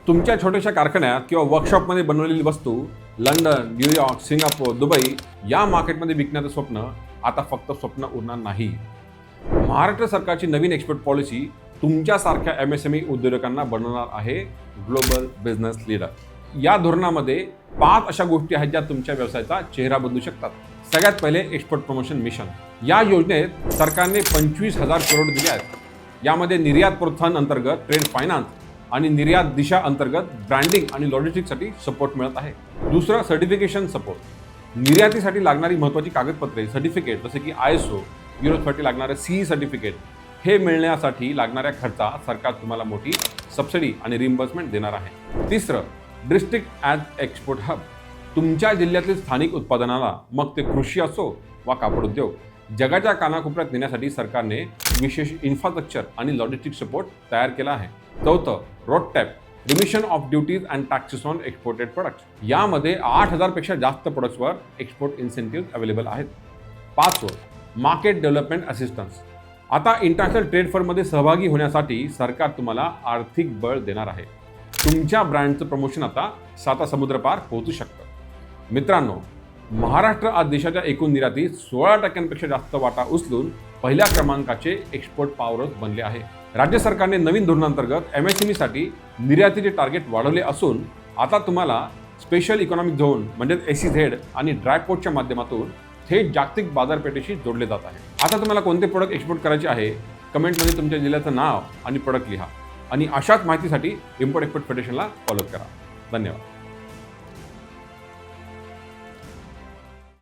तुमच्या छोट्याशा कारखान्यात किंवा वर्कशॉपमध्ये बनवलेली वस्तू लंडन, न्यूयॉर्क, सिंगापूर, दुबई या मार्केटमध्ये विकण्याचं स्वप्न आता फक्त स्वप्न उरणार नाही. महाराष्ट्र सरकारची नवीन एक्सपोर्ट पॉलिसी तुमच्यासारख्या MSME उद्योजकांना बनवणार आहे ग्लोबल बिझनेस लीडर. या धोरणामध्ये 5 अशा गोष्टी आहेत ज्या तुमच्या व्यवसायाचा चेहरा बदलू शकतात. सगळ्यात पहिले एक्सपोर्ट प्रमोशन मिशन. या योजनेत सरकारने 25,000 करोड दिले आहेत. यामध्ये निर्यात प्रोत्साहन अंतर्गत ट्रेड फायनान्स आणि निर्यात दिशा अंतर्गत ब्रँडिंग आणि लॉजिस्टिक्ससाठी सपोर्ट मिळत आहे. दुसरं सर्टिफिकेशन सपोर्ट. निर्यातीसाठी लागणारी महत्त्वाची कागदपत्रे सर्टिफिकेट जसे की ISO, युरोपसाठी लागणारे CE सर्टिफिकेट हे मिळण्यासाठी लागणाऱ्या खर्चात सरकार तुम्हाला मोठी सबसिडी आणि रिइंबर्समेंट देणार आहे. तिसरं डिस्ट्रिक्ट ॲज एक्सपोर्ट हब. तुमच्या जिल्ह्यातील स्थानिक उत्पादनाला मग ते कृषी असो वा कापड उद्योग जगाच्या कानाकोपऱ्यात नेण्यासाठी सरकारने विशेष इन्फ्रास्ट्रक्चर आणि लॉजिस्टिक सपोर्ट तयार केला आहे. चौथं RoDTEP remission of duties and taxes on exported products. यामध्ये 8,000 पेक्षा जास्त प्रोडक्ट्सवर एक्सपोर्ट इन्सेंटिव्ह अवेलेबल आहेत. 5वं मार्केट डेव्हलपमेंट असिस्टन्स. आता इंटरनॅशनल ट्रेड फेअरमध्ये सहभागी होण्यासाठी सरकार तुम्हाला आर्थिक बळ देणार आहे. तुमच्या ब्रँडचं प्रमोशन आता 7 समुद्रपार पोहोचू शकतं. मित्रांनो, महाराष्ट्र आज देशाच्या एकूण निर्यातीत 16% जास्त वाटा उचलून पहिल्या क्रमांकाचे एक्सपोर्ट पॉवरहाऊस बनले आहे. राज्य सरकारने नवीन धोरणांतर्गत MSME निर्यातीचे टार्गेट वाढवले असून आता तुम्हाला स्पेशल इकॉनॉमिक झोन म्हणजेच SEZ आणि ड्रायपोर्टच्या माध्यमातून थेट जागतिक बाजारपेठेशी जोडले जात आहे. आता तुम्हाला कोणते प्रोडक्ट एक्सपोर्ट करायचे आहे कमेंटमध्ये तुमच्या जिल्ह्याचं नाव आणि प्रोडक्ट लिहा आणि अशाच माहितीसाठी इम्पोर्ट एक्सपोर्ट फेडरेशनला फॉलो करा. धन्यवाद.